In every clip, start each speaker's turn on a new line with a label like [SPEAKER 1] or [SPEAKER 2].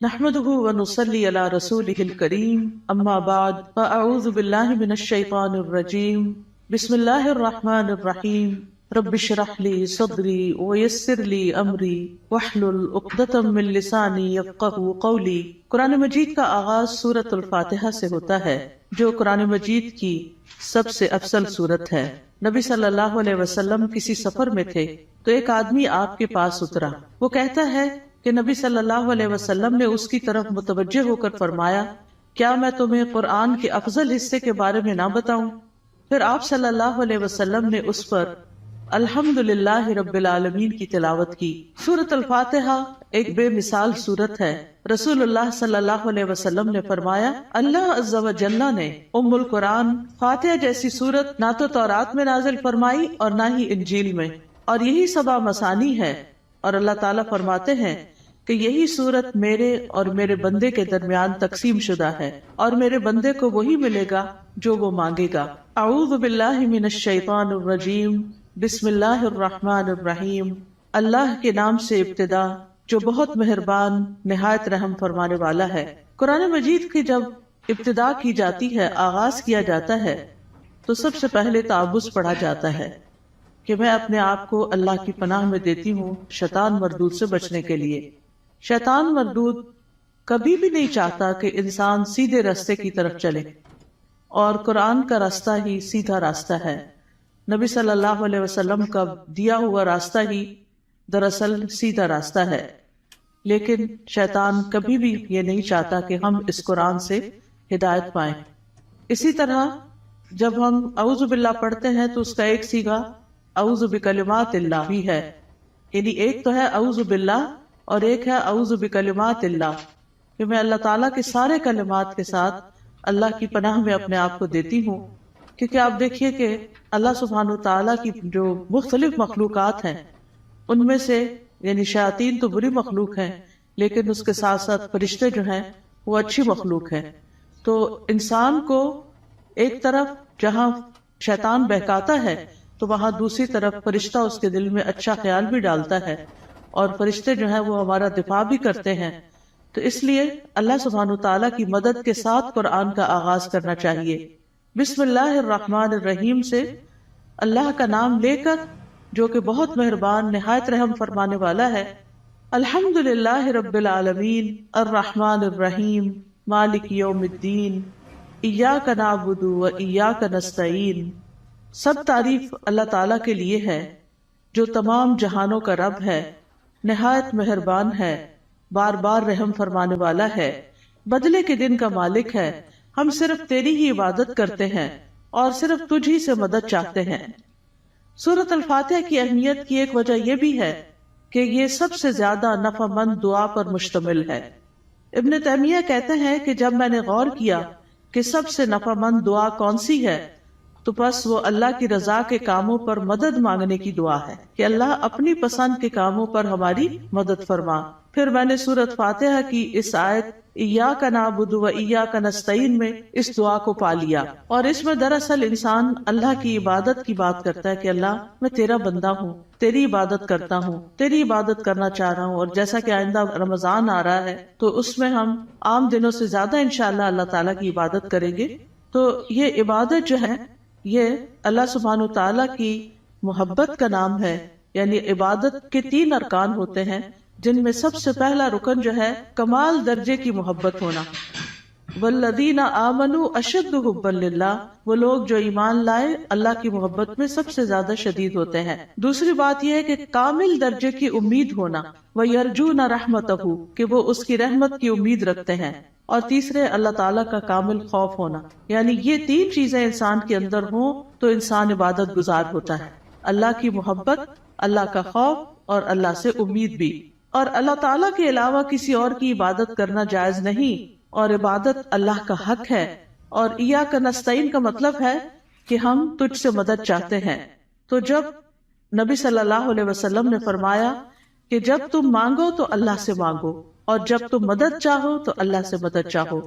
[SPEAKER 1] نحمده ونصلي على رسوله الكريم اما بعد فاعوذ بالله من الشيطان الرجيم بسم الله الرحمن الرحيم رب اشرح لي صدري ويسر لي امري واحلل عقدة من لساني يفقهوا قولي۔ قرآن مجید کا آغاز سورۃ الفاتحہ سے ہوتا ہے جو قرآن مجید کی سب سے افضل سورت ہے۔ نبی صلی اللہ علیہ وسلم کسی سفر میں تھے تو ایک آدمی آپ کے پاس اترا۔ وہ کہتا ہے کہ نبی صلی اللہ علیہ وسلم نے اس کی طرف متوجہ ہو کر فرمایا، کیا میں تمہیں قرآن کے افضل حصے کے بارے میں نہ بتاؤں؟ پھر آپ صلی اللہ علیہ وسلم نے اس پر الحمدللہ رب العالمین کی تلاوت کی۔ سورۃ الفاتحہ ایک بے مثال سورت ہے۔ رسول اللہ صلی اللہ علیہ وسلم نے فرمایا، اللہ عز و جل نے ام القرآن فاتحہ جیسی سورت نہ تو تورات میں نازل فرمائی اور نہ ہی انجیل میں، اور یہی سبع مثانی ہے۔ اور اللہ تعالیٰ فرماتے ہیں کہ یہی سورت میرے اور میرے بندے کے درمیان تقسیم شدہ ہے، اور میرے بندے کو وہی ملے گا جو وہ مانگے گا۔ اعوذ باللہ من الشیطان الرجیم بسم اللہ الرحمن الرحیم۔ اللہ کے نام سے ابتدا جو بہت مہربان نہایت رحم فرمانے والا ہے۔ قرآن مجید کی جب ابتدا کی جاتی ہے، آغاز کیا جاتا ہے، تو سب سے پہلے تعوذ پڑھا جاتا ہے کہ میں اپنے آپ کو اللہ کی پناہ میں دیتی ہوں شیطان مردود سے بچنے کے لیے۔ شیطان مردود کبھی بھی نہیں چاہتا کہ انسان سیدھے راستے کی طرف چلے، اور قرآن کا راستہ ہی سیدھا راستہ ہے۔ نبی صلی اللہ علیہ وسلم کا دیا ہوا راستہ ہی دراصل سیدھا راستہ ہے، لیکن شیطان کبھی بھی یہ نہیں چاہتا کہ ہم اس قرآن سے ہدایت پائیں۔ اسی طرح جب ہم اعوذ باللہ پڑھتے ہیں تو اس کا ایک صیغہ اعوذ بکلمات اللہ بھی ہے، یعنی ایک تو ہے اعوذ باللہ اور ایک ہے اعوذ بکلمات اللہ، کہ میں اللہ تعالیٰ کے سارے کلمات کے ساتھ اللہ کی پناہ میں اپنے آپ کو دیتی ہوں۔ کیونکہ آپ دیکھیے کہ اللہ سبحانہ وتعالیٰ کی جو مختلف مخلوقات ہیں ان میں سے یعنی شیاطین تو بری مخلوق ہیں، لیکن اس کے ساتھ ساتھ فرشتے جو ہیں وہ اچھی مخلوق ہیں۔ تو انسان کو ایک طرف جہاں شیطان بہکاتا ہے تو وہاں دوسری طرف فرشتہ اس کے دل میں اچھا خیال بھی ڈالتا ہے، اور فرشتے جو ہیں وہ ہمارا دفاع بھی کرتے ہیں۔ تو اس لیے اللہ سبحانہ تعالیٰ کی مدد کے ساتھ قرآن کا آغاز کرنا چاہیے۔ بسم اللہ الرحمن الرحیم سے اللہ کا نام لے کر جو کہ بہت مہربان نہایت رحم فرمانے والا ہے۔ الحمدللہ رب العالمین الرحمن الرحیم مالک یوم الدین ایاک نعبد و ایاک نستعین۔ سب تعریف اللہ تعالیٰ کے لیے ہے جو تمام جہانوں کا رب ہے، نہایت مہربان ہے، بار بار رحم فرمانے والا ہے، بدلے کے دن کا مالک ہے۔ ہم صرف تیری ہی عبادت کرتے ہیں اور صرف تجھ ہی سے مدد چاہتے ہیں۔ سورۃ الفاتحہ کی اہمیت کی ایک وجہ یہ بھی ہے کہ یہ سب سے زیادہ نفع مند دعا پر مشتمل ہے۔ ابن تیمیہ کہتے ہیں کہ جب میں نے غور کیا کہ سب سے نفع مند دعا کون سی ہے تو بس وہ اللہ کی رضا کے کاموں پر مدد مانگنے کی دعا ہے کہ اللہ اپنی پسند کے کاموں پر ہماری مدد فرما۔ پھر میں نے سورۃ فاتحہ کی اس آیت ایاک نعبد و ایاک نستعین میں اس دعا کو پا لیا، اور اس میں دراصل انسان اللہ کی عبادت کی بات کرتا ہے کہ اللہ میں تیرا بندہ ہوں، تیری عبادت کرتا ہوں، تیری عبادت کرنا چاہ رہا ہوں۔ اور جیسا کہ آئندہ رمضان آ رہا ہے تو اس میں ہم عام دنوں سے زیادہ انشاءاللہ اللہ تعالیٰ کی عبادت کریں گے۔ تو یہ عبادت جو ہے یہ اللہ سبحانہ تعالیٰ کی محبت کا نام ہے، یعنی عبادت کے 3 ارکان ہوتے ہیں جن میں سب سے پہلا رکن جو ہے کمال درجے کی محبت ہونا۔ والذین آمنوا اشد حبا للہ، وہ لوگ جو ایمان لائے اللہ کی محبت میں سب سے زیادہ شدید ہوتے ہیں۔ دوسری بات یہ ہے کہ کامل درجے کی امید ہونا، وَيَرْجُونَ رَحْمَتَهُ، کہ وہ اس کی رحمت کی امید رکھتے ہیں۔ اور تیسرے اللہ تعالیٰ کا کامل خوف ہونا، یعنی یہ 3 چیزیں انسان کے اندر ہوں تو انسان عبادت گزار ہوتا ہے۔ اللہ کی محبت، اللہ کا خوف اور اللہ سے امید بھی۔ اور اللہ تعالیٰ کے علاوہ کسی اور کی عبادت کرنا جائز نہیں، اور عبادت اللہ کا حق ہے۔ اور ایاک نستعین کا مطلب ہے کہ ہم تجھ سے مدد چاہتے ہیں۔ تو جب نبی صلی اللہ علیہ وسلم نے فرمایا کہ جب تم مانگو تو اللہ سے مانگو، اور جب تم مدد چاہو تو اللہ سے مدد چاہو،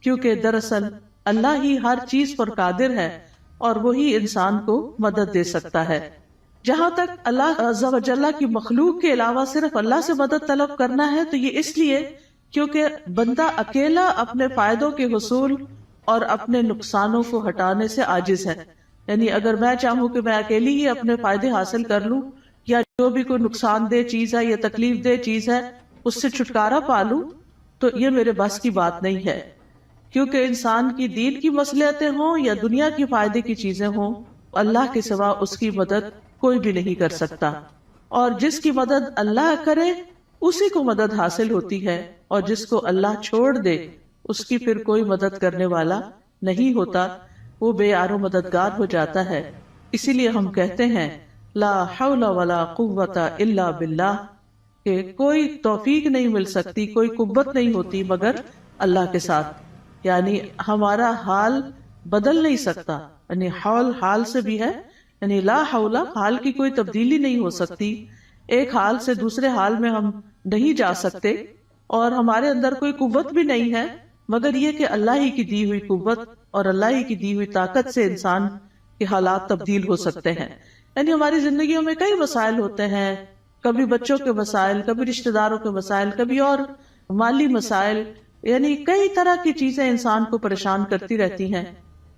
[SPEAKER 1] کیونکہ دراصل اللہ ہی ہر چیز پر قادر ہے اور وہی انسان کو مدد دے سکتا ہے۔ جہاں تک اللہ عز و جل کی مخلوق کے علاوہ صرف اللہ سے مدد طلب کرنا ہے تو یہ اس لیے کیونکہ بندہ اکیلا اپنے فائدوں کے حصول اور اپنے نقصانوں کو ہٹانے سے عاجز ہے. یعنی اگر میں چاہوں کہ میں اکیلی ہی اپنے فائدے حاصل کر لوں یا جو بھی کوئی نقصان دہ چیز ہے یا تکلیف دہ چیز ہے اس سے چھٹکارا پا لوں تو یہ میرے بس کی بات نہیں ہے. کیونکہ انسان کی دین کی مصلحتیں ہوں یا دنیا کی فائدے کی چیزیں ہوں، اللہ کے سوا اس کی مدد کوئی بھی نہیں کر سکتا، اور جس کی مدد اللہ کرے اسی کو مدد حاصل ہوتی ہے، اور جس کو اللہ چھوڑ دے اس کی پھر کوئی مدد کرنے والا نہیں ہوتا، وہ بے یار و مددگار ہو جاتا ہے. اسی لیے ہم کہتے ہیں لا حول ولا قوت الا باللہ، کہ کوئی توفیق نہیں مل سکتی، کوئی قوت نہیں ہوتی مگر اللہ کے ساتھ. یعنی ہمارا حال بدل نہیں سکتا، یعنی حال سے بھی ہے، یعنی لا حول، حال کی کوئی تبدیلی نہیں ہو سکتی، ایک حال سے دوسرے حال میں ہم نہیں جا سکتے، اور ہمارے اندر کوئی قوت بھی نہیں ہے مگر یہ کہ اللہ ہی کی دی ہوئی قوت اور اللہ ہی کی دی ہوئی طاقت سے انسان کے حالات تبدیل ہو سکتے ہیں. یعنی ہماری زندگیوں میں کئی مسائل ہوتے ہیں، کبھی بچوں کے مسائل، کبھی رشتہ داروں کے مسائل، کبھی اور مالی مسائل، یعنی کئی طرح کی چیزیں انسان کو پریشان کرتی رہتی ہیں.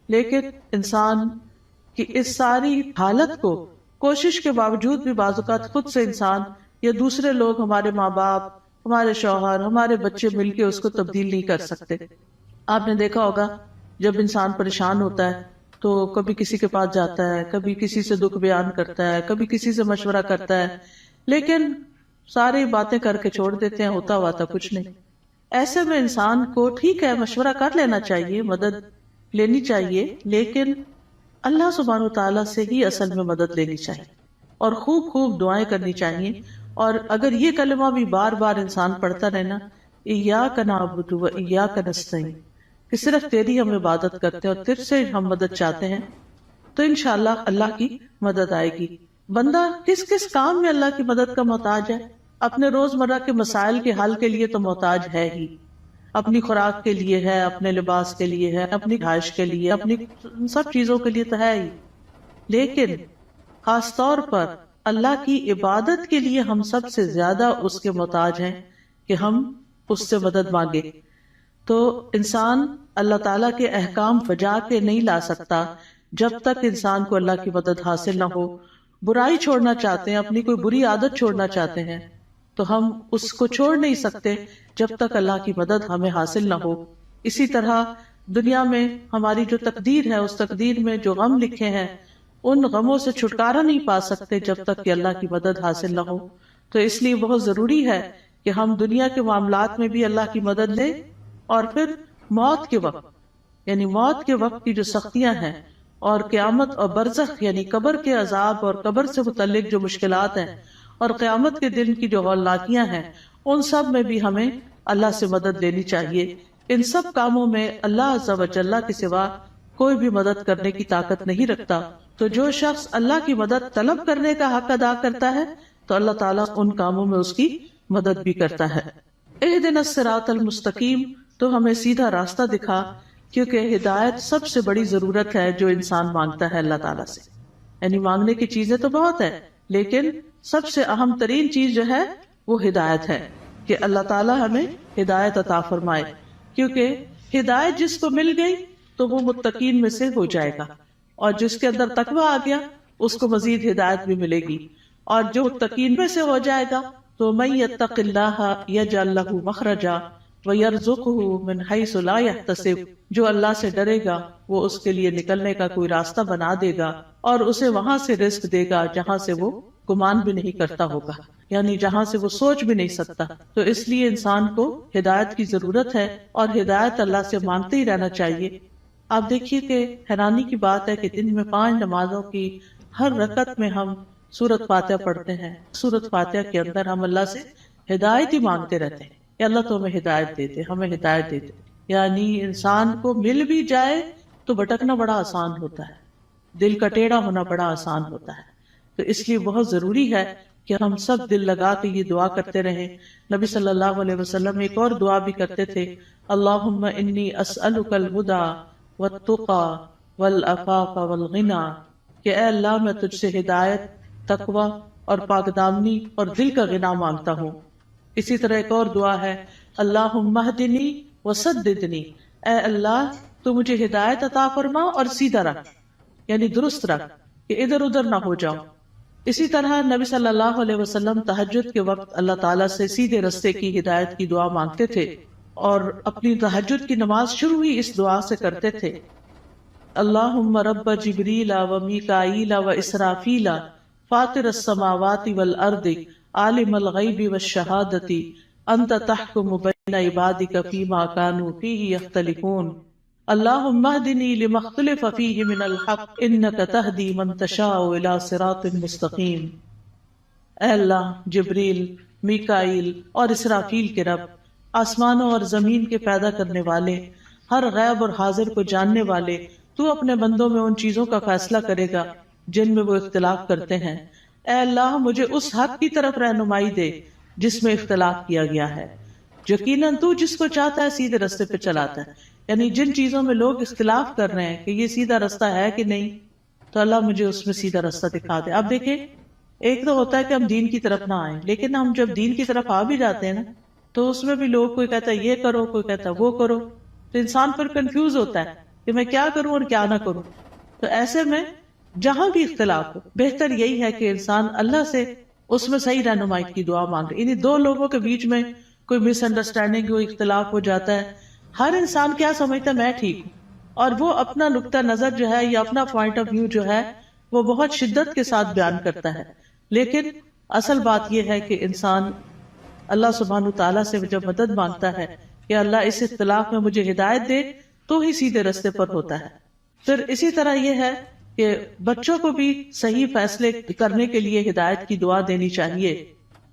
[SPEAKER 1] لیکن انسان کی اس ساری حالت کو کوشش کے باوجود بھی بعض اوقات خود سے انسان یا دوسرے لوگ، ہمارے ماں باپ، ہمارے شوہر، ہمارے بچے مل کے اس کو تبدیل نہیں کر سکتے. آپ نے دیکھا ہوگا جب انسان پریشان ہوتا ہے تو کبھی کسی کے پاس جاتا ہے، کبھی کسی سے دکھ بیان کرتا ہے، کبھی کسی سے مشورہ کرتا ہے، لیکن ساری باتیں کر کے چھوڑ دیتے ہیں، ہوتا ہوا تھا کچھ نہیں. ایسے میں انسان کو ٹھیک ہے مشورہ کر لینا چاہیے، مدد لینی چاہیے، لیکن اللہ سبحانہ وتعالیٰ سے ہی اصل میں مدد لینی چاہیے اور خوب خوب دعائیں کرنی چاہیے. اور اگر یہ کلمہ بھی بار بار انسان پڑھتا رہے نا، ایاک نعبد و ایاک نستعین، کہ صرف تیری ہم عبادت کرتے ہیں اور تجھ سے ہم مدد چاہتے ہیں، تو انشاءاللہ اللہ کی مدد آئے گی. بندہ کس کس کام میں اللہ کی مدد کا محتاج ہے؟ اپنے روزمرہ کے مسائل کے حل کے لیے تو محتاج ہے ہی، اپنی خوراک کے لیے ہے، اپنے لباس کے لیے ہے، اپنی رہائش کے لیے، اپنی سب چیزوں کے لیے تو ہے ہی. لیکن خاص طور پر اللہ کی عبادت کے لیے ہم سب سے زیادہ اس کے محتاج ہیں کہ ہم اس سے مدد مانگے. تو انسان اللہ تعالیٰ کے احکام بجا کے نہیں لا سکتا جب تک انسان کو اللہ کی مدد حاصل نہ ہو. برائی چھوڑنا چاہتے ہیں، اپنی کوئی بری عادت چھوڑنا چاہتے ہیں، تو ہم اس کو چھوڑ نہیں سکتے جب تک اللہ کی مدد ہمیں حاصل نہ ہو. اسی طرح دنیا میں ہماری جو تقدیر ہے، اس تقدیر میں جو غم لکھے ہیں، ان غموں سے چھٹکارا نہیں پا سکتے جب تک کہ اللہ کی مدد حاصل نہ ہو. تو اس لیے بہت ضروری ہے کہ ہم دنیا کے معاملات میں بھی اللہ کی مدد لیں، اور پھر موت کے وقت، یعنی موت کے وقت کی جو سختیاں ہیں، اور قیامت اور برزخ یعنی قبر کے عذاب اور قبر سے متعلق جو مشکلات ہیں، اور قیامت کے دن کی جو ہولناکیاں ہیں، ان سب میں بھی ہمیں اللہ سے مدد لینی چاہیے. ان سب کاموں میں اللہ عز و جل کے سوا کوئی بھی مدد کرنے کی طاقت نہیں رکھتا. تو جو شخص اللہ کی مدد طلب کرنے کا حق ادا کرتا ہے تو اللہ تعالیٰ ان کاموں میں اس کی مدد بھی کرتا ہے. اہدنا الصراط المستقیم، تو ہمیں سیدھا راستہ دکھا، کیونکہ ہدایت سب سے بڑی ضرورت ہے جو انسان مانگتا ہے اللہ تعالیٰ سے. یعنی مانگنے کی چیزیں تو بہت ہے، لیکن سب سے اہم ترین چیز جو ہے وہ ہدایت ہے، کہ اللہ تعالیٰ ہمیں ہدایت عطا فرمائے. کیونکہ ہدایت جس کو مل گئی تو وہ متقین میں سے ہو جائے گا، اور جس کے اندر تقوی آ گیا اس کو مزید ہدایت بھی ملے گی. اور جو متقین میں سے ہو جائے گا تو من یتق اللہ یجعل لہ مخرجا وَيَرْزُقْهُ مِنْ حَيْثُ لَا يَحْتَسِبُ، جو اللہ سے ڈرے گا وہ اس کے لیے نکلنے کا کوئی راستہ بنا دے گا، اور اسے وہاں سے رزق دے گا جہاں سے وہ گمان بھی نہیں کرتا ہوگا، یعنی جہاں سے وہ سوچ بھی نہیں سکتا. تو اس لیے انسان کو ہدایت کی ضرورت ہے، اور ہدایت اللہ سے مانگتے ہی رہنا چاہیے. آپ دیکھیے کہ حیرانی کی بات ہے کہ دن میں 5 نمازوں کی ہر رکعت میں ہم سورۃ فاتحہ پڑھتے ہیں. سورۃ فاتحہ کے اندر ہم اللہ سے ہدایت ہی مانگتے رہتے ہیں، یا اللہ تو ہمیں ہدایت دے دے، ہمیں ہدایت دے دے. یعنی انسان کو مل بھی جائے تو بھٹکنا بڑا آسان ہوتا ہے، دل کا ٹیڑھا ہونا بڑا آسان ہوتا ہے. تو اس لیے بہت ضروری ہے کہ ہم سب دل لگا کے یہ دعا کرتے رہیں. نبی صلی اللہ علیہ وسلم ایک اور دعا بھی کرتے تھے، اللہم انی اسألک الہدی والتقی والعفاف والغنی، کہ اے اللہ میں تجھ سے ہدایت، تقوی اور پاک دامنی اور دل کا غنا مانگتا ہوں. اسی طرح ایک اور دعا ہے، اللہم اہدنی وسددنی، اے اللہ تو مجھے ہدایت عطا فرما اور سیدھا رکھ، یعنی درست رکھ کہ ادھر ادھر نہ ہو جاؤ۔ اسی طرح نبی صلی اللہ علیہ وسلم تہجد کے وقت اللہ تعالیٰ سے سیدھے رستے کی ہدایت کی دعا مانگتے تھے، اور اپنی تہجد کی نماز شروع ہی اس دعا سے کرتے تھے، اللہم رب جبریل و میکائیل و اسرافیل فاطر السماوات والارض عالم الغیب والشہادۃ انت تحکم بین عبادک فیما کانوا فیہ یختلفون اللہم اہدنی لما اختلف فیہ من الحق انک تہدی من تشاء الی صراط مستقیم۔ اے اللہ، جبریل، میکائیل اور اسرافیل کے رب، آسمانوں اور زمین کے پیدا کرنے والے، ہر غیب اور حاضر کو جاننے والے، تو اپنے بندوں میں ان چیزوں کا فیصلہ کرے گا جن میں وہ اختلاف کرتے ہیں۔ اے اللہ، مجھے اس حق کی طرف رہنمائی دے جس میں اختلاف کیا گیا ہے۔ یقیناً تو جس کو چاہتا ہے سیدھے رستے پہ چلاتا ہے، یعنی جن چیزوں میں لوگ اختلاف کر رہے ہیں کہ یہ سیدھا رستہ ہے کہ نہیں، تو اللہ مجھے اس میں سیدھا رستہ دکھا دے۔ اب دیکھیں، ایک تو ہوتا ہے کہ ہم دین کی طرف نہ آئیں، لیکن ہم جب دین کی طرف آ بھی جاتے ہیں نا، تو اس میں بھی لوگ، کوئی کہتا ہے یہ کرو، کوئی کہتا ہے وہ کرو، تو انسان پھر کنفیوز ہوتا ہے کہ میں کیا کروں اور کیا نہ کروں۔ تو ایسے میں جہاں بھی اختلاف ہو، بہتر یہی ہے کہ انسان اللہ سے اس میں صحیح رہنمائی کی دعا مانگے۔ یعنی دو لوگوں کے بیچ میں کوئی مس انڈرسٹینڈنگ، کوئی اختلاف ہو جاتا ہے، ہر انسان کیا سمجھتا ہے میں ٹھیک ہوں، اور وہ اپنا نقطہ نظر جو ہے یا اپنا پوائنٹ آف ویو جو ہے وہ بہت شدت کے ساتھ بیان کرتا ہے، لیکن اصل بات یہ ہے کہ انسان اللہ سبحانہ تعالیٰ سے جب مدد مانگتا ہے کہ اللہ اس اختلاف میں مجھے ہدایت دے، تو ہی سیدھے رستے پر ہوتا ہے۔ پھر اسی طرح یہ ہے کہ بچوں کو بھی صحیح فیصلے کرنے کے لیے ہدایت کی دعا دینی چاہیے۔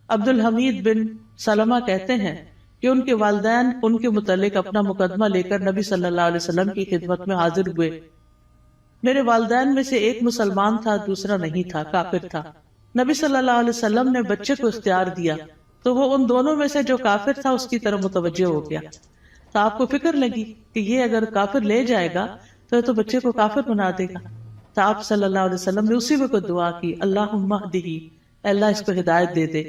[SPEAKER 1] عبد الحمید بن سلمہ کہتے ہیں کہ ان کے والدین ان کے متعلق اپنا مقدمہ لے کر نبی صلی اللہ علیہ وسلم کی خدمت میں حاضر ہوئے۔ میرے والدین میں سے ایک مسلمان تھا، دوسرا نہیں تھا، کافر تھا۔ نبی صلی اللہ علیہ وسلم نے بچے کو اختیار دیا تو وہ ان دونوں میں سے جو کافر تھا اس کی طرف متوجہ ہو گیا۔ تو آپ کو فکر لگی کہ یہ اگر کافر لے جائے گا تو بچے کو کافر بنا دے گا۔ تو آپ صلی اللہ علیہ وسلم نے اسی وقت دعا کی، اللہم اہدہ، اللہ اس کو ہدایت دے دے۔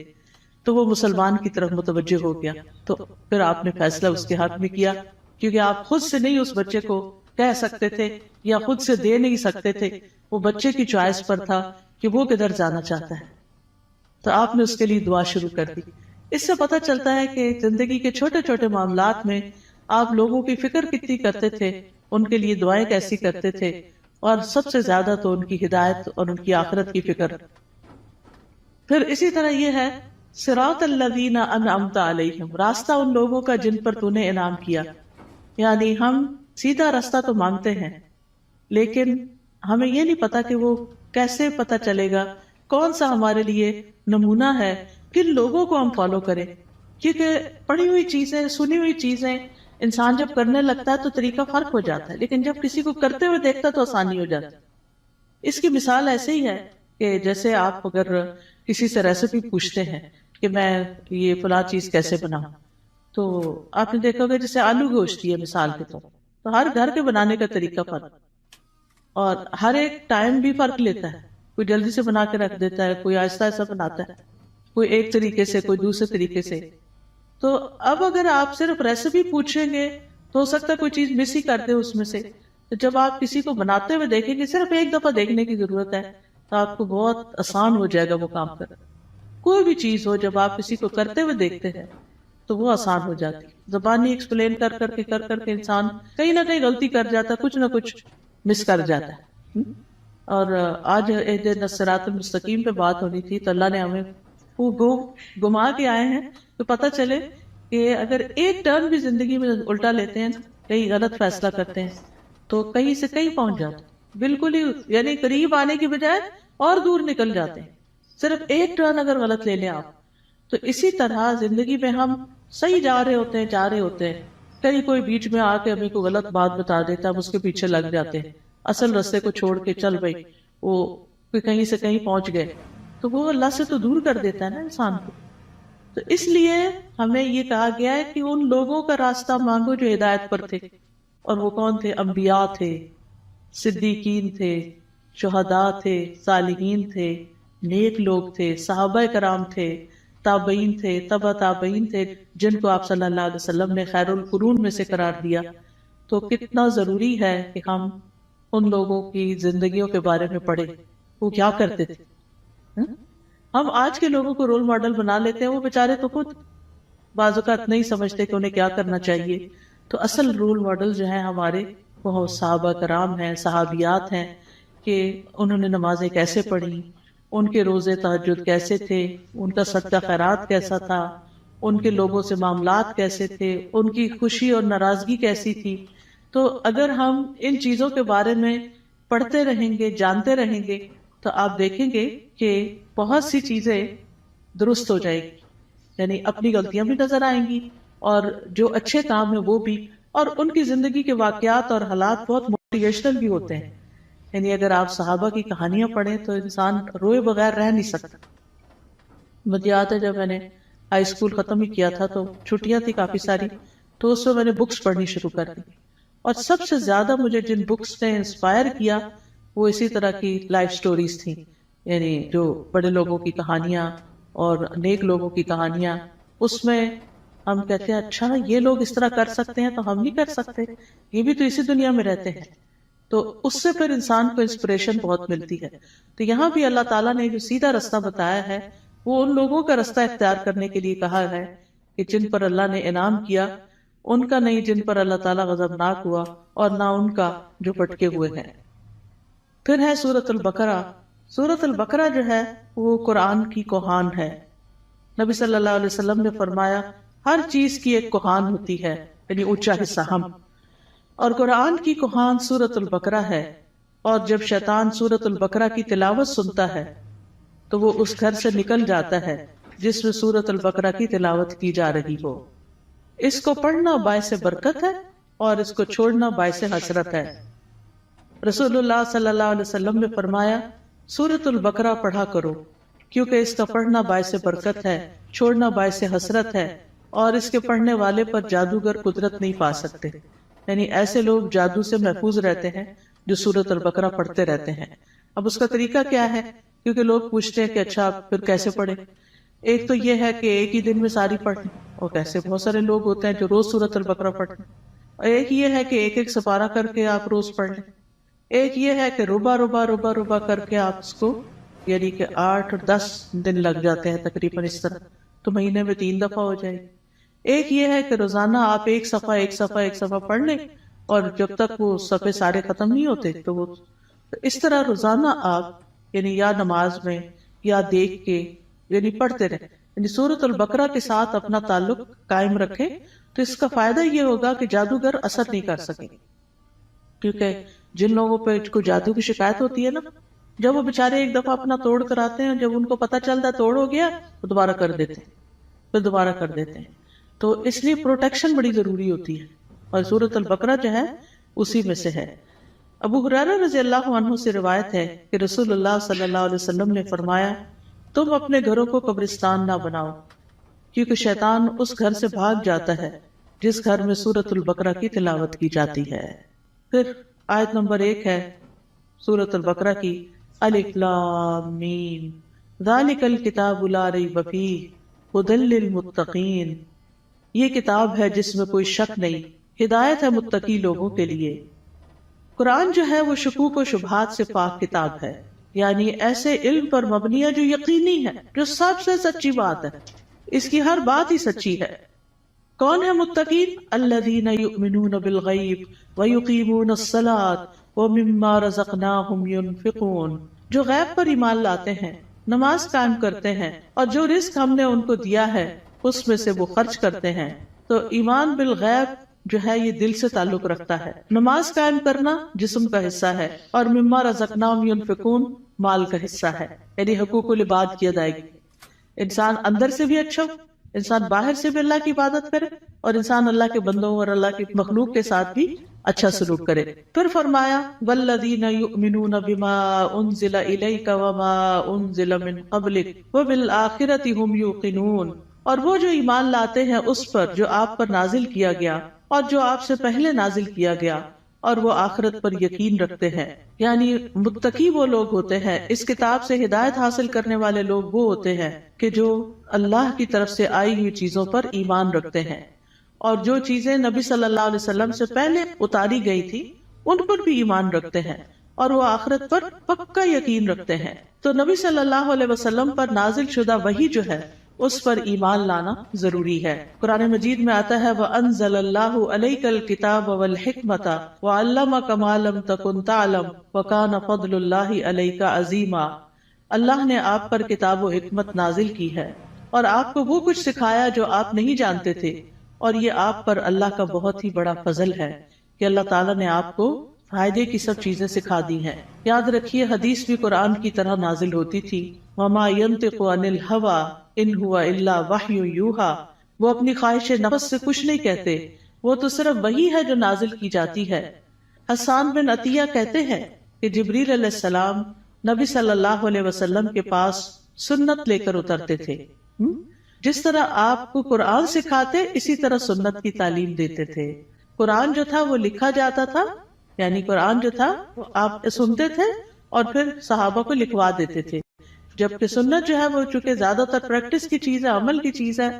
[SPEAKER 1] تو وہ مسلمان کی طرف متوجہ ہو گیا۔ تو پھر آپ نے فیصلہ اس کے حق میں کیا، کیونکہ آپ خود سے نہیں اس بچے کو کہہ سکتے تھے یا خود سے دے نہیں سکتے تھے، وہ بچے کی چوائس پر تھا کہ وہ کدھر جانا چاہتا ہے۔ تو آپ نے اس کے لیے دعا شروع کر دی۔ اس سے پتہ چلتا ہے کہ زندگی کے چھوٹے چھوٹے معاملات میں آپ لوگوں کی فکر کتنی کرتے تھے، ان کے لیے دعائیں کیسی کرتے تھے، اور سب سے زیادہ تو ان کی ہدایت اور ان کی آخرت کی فکر۔ پھر اسی طرح یہ ہے، صراط الذین انعمت علیہم، راستہ ان لوگوں کا جن پر تو نے انعام کیا۔ یعنی ہم سیدھا راستہ تو مانگتے ہیں، لیکن ہمیں یہ نہیں پتا کہ وہ کیسے پتا چلے گا، کون سا ہمارے لیے نمونہ ہے، کن لوگوں کو ہم فالو کریں۔ کیونکہ پڑھی ہوئی چیزیں، سنی ہوئی چیزیں انسان جب کرنے لگتا ہے تو طریقہ فرق ہو جاتا ہے، لیکن جب کسی کو کرتے ہوئے دیکھتا تو آسانی ہو جاتی ہے۔ اس کی مثال ایسے ہی ہے کہ جیسے آپ اگر کسی سے ریسیپی پوچھتے ہیں کہ میں یہ فلاں چیز کیسے بناؤں، تو آپ نے دیکھا ہوگا جیسے آلو گوشت ہے مثال کے طور، تو ہر گھر کے بنانے کا طریقہ فرق، اور ہر ایک ٹائم بھی فرق لیتا ہے۔ کوئی جلدی سے بنا کے رکھ دیتا ہے، کوئی آہستہ آہستہ بناتا ہے، کوئی ایک طریقے سے، کوئی دوسرے طریقے سے۔ تو اب اگر آپ صرف ریسیپی پوچھیں گے تو ہو سکتا ہے کوئی چیز مس ہی کر دے اس میں سے۔ تو جب آپ کسی کو بناتے ہوئے دیکھیں گے، صرف ایک دفعہ دیکھنے کی ضرورت ہے، تو آپ کو بہت آسان ہو جائے گا وہ کام کرنا۔ کوئی بھی چیز ہو، جب آپ کسی کو کرتے ہوئے دیکھتے ہیں تو وہ آسان ہو جاتی۔ زبانی ایکسپلین کر کر کے انسان کہیں نہ کہیں غلطی کر جاتا ہے، کچھ نہ کچھ مس کر جاتا ہے۔ اور آج اہدنا الصراط المستقیم پہ بات ہونی تھی، تو اللہ نے ہمیں وہ گما کے آئے ہیں تو پتہ چلے کہ اگر ایک ٹرن بھی زندگی میں الٹا لیتے ہیں، کہیں غلط فیصلہ کرتے ہیں، تو کہیں سے کہیں پہنچ جاتے ہیں، بالکل ہی یعنی قریب آنے کی بجائے اور دور نکل جاتے ہیں، صرف ایک ٹرن اگر غلط لے لیں آپ۔ تو اسی طرح زندگی میں ہم صحیح جا رہے ہوتے ہیں، کہیں کوئی بیچ میں آ کے ہمیں کوئی غلط بات بتا دیتا ہے، ہم اس کے پیچھے لگ جاتے ہیں، اصل رستے کو چھوڑ کے چل بھائی وہ کہیں سے کہیں پہنچ گئے، تو وہ اللہ سے تو دور کر دیتا ہے نا انسان کو۔ تو اس لیے ہمیں یہ کہا گیا ہے کہ ان لوگوں کا راستہ مانگو جو ہدایت پر تھے، اور وہ کون تھے؟ انبیاء تھے، صدیقین تھے، شہداء تھے، صالحین تھے، نیک لوگ تھے، صحابہ کرام تھے، تابعین تھے، تبع تابعین تھے، جن کو آپ صلی اللہ علیہ وسلم نے خیر القرون میں سے قرار دیا. تو کتنا ضروری ہے کہ ہم ان لوگوں کی زندگیوں کے بارے میں پڑھیں، وہ کیا کرتے تھے. ہم آج کے لوگوں کو رول ماڈل بنا لیتے ہیں، وہ بیچارے تو خود بعض اوقات نہیں سمجھتے کہ انہیں کیا کرنا چاہیے. تو اصل رول ماڈل جو ہیں ہمارے وہ صحابہ کرام ہیں، صحابیات ہیں، کہ انہوں نے نمازیں کیسے پڑھی، ان کے روزے تہجد کیسے تھے، ان کا صدقہ خیرات کیسا تھا، ان کے لوگوں سے معاملات کیسے تھے، ان کی خوشی اور ناراضگی کیسی تھی. تو اگر ہم ان چیزوں کے بارے میں پڑھتے رہیں گے، جانتے رہیں گے، تو آپ دیکھیں گے کہ بہت سی چیزیں درست ہو جائیں گی. یعنی اپنی غلطیاں بھی نظر آئیں گی اور جو اچھے کام ہیں وہ بھی، اور ان کی زندگی کے واقعات اور حالات بہت موٹیویشنل بھی ہوتے ہیں. یعنی اگر آپ صحابہ کی کہانیاں پڑھیں تو انسان روئے بغیر رہ نہیں سکتا. مجھے یاد ہے جب میں نے ہائی اسکول ختم ہی کیا تھا تو چھٹیاں تھی کافی ساری، تو اس میں نے بکس پڑھنی شروع کر دی، اور سب سے زیادہ مجھے جن بکس نے انسپائر کیا وہ اسی طرح کی لائف سٹوریز تھیں. یعنی جو بڑے لوگوں کی کہانیاں اور نیک لوگوں کی کہانیاں. اس میں ہم کہتے ہیں اچھا یہ لوگ اس طرح کر سکتے ہیں تو ہم نہیں کر سکتے، یہ بھی تو اسی دنیا میں رہتے ہیں. تو اس سے پھر انسان کو انسپریشن بہت ملتی ہے. تو یہاں بھی اللہ تعالیٰ نے جو سیدھا رستہ بتایا ہے وہ ان لوگوں کا رستہ اختیار کرنے کے لیے کہا ہے کہ جن پر اللہ نے انعام کیا، ان کا نہیں جن پر اللہ تعالیٰ غضبناک ہوا، اور نہ ان کا جو پٹکے ہوئے ہیں. پھر ہے سورۃ البقرہ. سورۃ البقرہ جو ہے وہ قرآن کی کوہان ہے. نبی صلی اللہ علیہ وسلم نے فرمایا ہر چیز کی ایک کوہان ہوتی ہے، یعنی اونچا حصہ ہم، اور قرآن کی کوہان سورۃ البقرہ ہے. اور جب شیطان سورۃ البقرہ کی تلاوت سنتا ہے تو وہ اس گھر سے نکل جاتا ہے جس میں سورۃ البقرہ کی تلاوت کی جا رہی ہو. اس کو پڑھنا باعث برکت ہے اور اس کو چھوڑنا باعث حسرت ہے. رسول اللہ صلی اللہ علیہ وسلم نے فرمایا سورۃ البقرہ پڑھا کرو، کیونکہ اس کا پڑھنا باعث برکت ہے، چھوڑنا باعث حسرت ہے، اور اس کے پڑھنے والے پر جادوگر قدرت نہیں پا سکتے. یعنی ایسے لوگ جادو سے محفوظ رہتے ہیں جو سورۃ البقرہ پڑھتے رہتے ہیں. اب اس کا طریقہ کیا ہے؟ کیونکہ لوگ پوچھتے ہیں کہ اچھا پھر کیسے پڑھیں. ایک تو یہ ہے کہ ایک ہی دن میں ساری پڑھ لیں، اور ایسے بہت سارے لوگ ہوتے ہیں جو روز سورۃ البقرہ پڑھتے ہیں. اور ایک یہ ہے کہ ایک ایک سپارہ کر کے آپ روز پڑھ لیں. ایک یہ ہے کہ ربع ربع ربع ربع کر کے آپ اس کو، یعنی کہ 8 اور 10 دن لگ جاتے ہیں تقریباً اس طرح، تو مہینے میں 3 دفعہ ہو جائے گی. ایک یہ ہے کہ روزانہ آپ ایک صفحہ پڑھ لیں، اور جب تک وہ صفحے سارے ختم نہیں ہوتے تو وہ اس طرح روزانہ آپ یعنی یا نماز میں یا دیکھ کے یعنی پڑھتے رہیں. یعنی سورۃ البقرہ کے ساتھ اپنا تعلق قائم رکھیں تو اس کا فائدہ یہ ہوگا کہ جادوگر اثر نہیں کر سکیں. کیونکہ جن لوگوں پہ کوئی جادو کی شکایت ہوتی ہے نا، جب وہ بےچارے ایک دفعہ اپنا توڑ کر آتے ہیں، جب ان کو پتہ چلتا ہے توڑ ہو گیا تو دوبارہ کر دیتے ہیں، پھر دوبارہ کر دیتے ہیں. تو اس لیے پروٹیکشن بڑی ضروری ہوتی ہے، اور سورۃ البقرہ جو ہے اسی میں سے ہے. ابو ہریرہ رضی اللہ عنہ سے روایت ہے کہ رسول اللہ صلی اللہ علیہ وسلم نے فرمایا تم اپنے گھروں کو قبرستان نہ بناؤ، کیونکہ شیطان اس گھر سے بھاگ جاتا ہے جس گھر میں سورۃ البقرہ کی تلاوت کی جاتی ہے. پھر آیت نمبر 1 ہے سورۃ البقرہ کی، الف لام میم ذالک الکتاب لا ریب فیہ ھدی للمتقین. یہ کتاب ہے جس میں کوئی شک نہیں، ہدایت ہے متقی لوگوں کے لیے. قرآن جو ہے وہ شکوک و شبہات سے پاک کتاب ہے، یعنی ایسے علم پر مبنی ہے جو یقینی ہے، جو سب سے سچی بات ہے، اس کی ہر بات ہی سچی ہے. کون ہے متقین؟ الذین یؤمنون بالغیب ویقیمون الصلاۃ ومما رزقناہم ینفقون. جو غیب پر ایمان لاتے ہیں، نماز قائم کرتے ہیں، اور جو رزق ہم نے ان کو دیا ہے اس میں سے وہ خرچ کرتے ہیں. تو ایمان بالغیب جو ہے یہ دل سے تعلق رکھتا ہے، نماز قائم کرنا جسم کا حصہ ہے، اور مما رزقناہم ینفقون مال کا حصہ ہے، یعنی حقوق العباد کی ادائیگی. انسان اندر سے بھی اچھا ہو، انسان باہر سے بھی اللہ کی عبادت کرے، اور انسان اللہ کے بندوں اور اللہ کی مخلوق کے ساتھ بھی اچھا سلوک کرے. پھر فرمایا والذین یؤمنون بما انزل الیک وما انزل من قبلک وبالآخرۃ ھم یوقنون. اور وہ جو ایمان لاتے ہیں اس پر جو آپ پر نازل کیا گیا اور جو آپ سے پہلے نازل کیا گیا، اور وہ آخرت پر یقین رکھتے ہیں. یعنی متقی وہ لوگ ہوتے ہیں، اس کتاب سے ہدایت حاصل کرنے والے لوگ وہ ہوتے ہیں کہ جو اللہ کی طرف سے آئی ہوئی چیزوں پر ایمان رکھتے ہیں، اور جو چیزیں نبی صلی اللہ علیہ وسلم سے پہلے اتاری گئی تھی ان پر بھی ایمان رکھتے ہیں، اور وہ آخرت پر پکا یقین رکھتے ہیں. تو نبی صلی اللہ علیہ وسلم پر نازل شدہ وحی جو ہے اس پر ایمان لانا ضروری ہے. قرآن مجید میں آتا ہے وَأَنزَلَ اللَّهُ عَلَيْكَ الْكِتَابَ وَالْحِكْمَةَ وَعَلَّمَكَ مَا لَمْ تَكُنْ تَعْلَمْ وَكَانَ فَضْلُ اللَّهِ عَلَيْكَ عَظِيمًا. اللہ نے آپ پر کتاب و حکمت نازل کی ہے اور آپ کو وہ کچھ سکھایا جو آپ نہیں جانتے تھے، اور یہ آپ پر اللہ کا بہت ہی بڑا فضل ہے کہ اللہ تعالیٰ نے آپ کو فائدے کی سب چیزیں سکھا دی ہیں. یاد رکھیے حدیث بھی قرآن کی طرح نازل ہوتی تھی. وَمَا يَنطِقُ عَنِ الْهَوَىٰ إِنْ هُوَ إِلَّا وَحْيٌ يُوحَىٰ. وہ اپنی خواہش نفس سے کچھ نہیں کہتے، وہ تو صرف وہی ہے جو نازل کی جاتی ہے. حسان بن عطیہ کہتے ہیں کہ جبریل علیہ السلام نبی صلی اللہ علیہ وسلم کے پاس سنت لے کر اترتے تھے. جس طرح آپ کو قرآن سکھاتے اسی طرح سنت کی تعلیم دیتے تھے. قرآن جو تھا وہ لکھا جاتا تھا، یعنی قرآن جو تھا وہ آپ سنتے تھے اور پھر صحابہ کو لکھوا دیتے تھے، جبکہ سنت جو ہے وہ چونکہ زیادہ تر پریکٹس کی چیز ہے، عمل کی چیز ہے،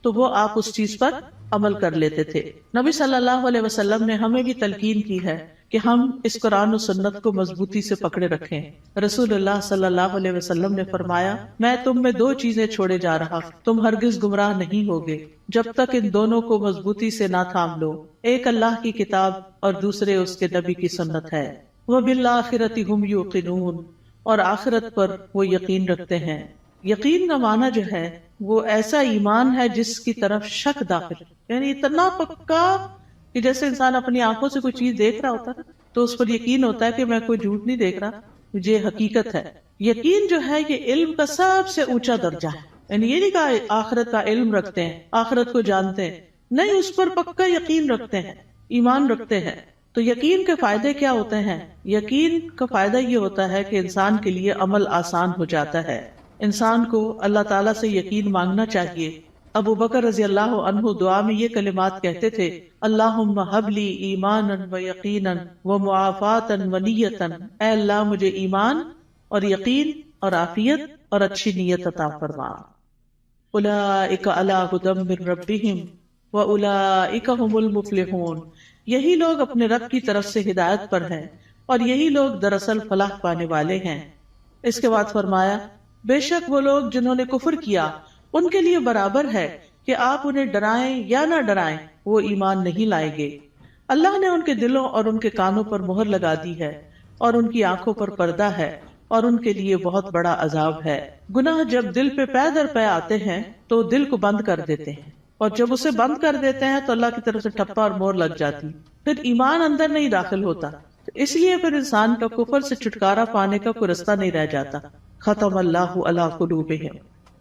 [SPEAKER 1] تو وہ آپ اس چیز پر عمل کر لیتے تھے. نبی صلی اللہ علیہ وسلم نے ہمیں بھی تلقین کی ہے کہ ہم اس قرآن و سنت کو مضبوطی سے پکڑے رکھیں. رسول اللہ صلی اللہ علیہ وسلم نے فرمایا میں تم میں دو چیزیں چھوڑے جا رہا، تم ہرگز گمراہ نہیں ہوگے جب تک ان دونوں کو مضبوطی سے نہ تھام لو. ایک اللہ کی کتاب اور دوسرے اس کے نبی کی سنت ہے. وَبِالْآخِرَةِ هُمْ يُوقِنُونَ. اور آخرت پر وہ یقین رکھتے ہیں. یقین کا معنی جو ہے وہ ایسا ایمان ہے جس کی طرف شک داخل، یعنی اتنا پکا کہ جیسے انسان اپنی آنکھوں سے کوئی چیز دیکھ رہا ہوتا ہے تو اس پر یقین ہوتا ہے کہ میں کوئی جھوٹ نہیں دیکھ رہا، یہ حقیقت ہے. یقین جو ہے یہ علم کا سب سے اونچا درجہ ہے. یعنی یہ نہیں کہا آخرت کا علم رکھتے ہیں، آخرت کو جانتے ہیں، نہیں، اس پر پکا یقین رکھتے ہیں، ایمان رکھتے ہیں. تو یقین کے فائدے کیا ہوتے ہیں؟ یقین کا فائدہ یہ ہوتا ہے کہ انسان کے لیے عمل آسان ہو جاتا ہے. انسان کو اللہ تعالیٰ سے یقین مانگنا چاہیے. ابو بکر رضی اللہ عنہ دعا میں یہ کلمات کہتے تھے اللہم ہب لی ایمانا و یقینا و معافاتا و نیتا. اے اللہ مجھے ایمان اور یقین اور عافیت اور اچھی نیت عطا فرما. اولئک علی ھدی من ربہم واولئک ھم المفلحون. یہی لوگ اپنے رب کی طرف سے ہدایت پر ہیں اور یہی لوگ دراصل فلاح پانے والے ہیں. اس کے بعد فرمایا بے شک وہ لوگ جنہوں نے کفر کیا ان کے لیے برابر ہے کہ آپ انہیں ڈرائیں یا نہ ڈرائیں، وہ ایمان نہیں لائیں گے. اللہ نے ان کے دلوں اور ان کے کانوں پر مہر لگا دی ہے اور ان کی آنکھوں پر پردہ ہے اور ان کے لیے بہت بڑا عذاب ہے. گناہ جب دل پہ پے در پے آتے ہیں تو دل کو بند کر دیتے ہیں، اور جب اسے بند کر دیتے ہیں تو اللہ کی طرف سے ٹھپا اور مہر لگ جاتی، پھر ایمان اندر نہیں داخل ہوتا. اس لیے پھر انسان کا کفر سے چھٹکارا پانے کا کوئی رستہ نہیں رہ جاتا. ختم اللہ علی قلوبہم.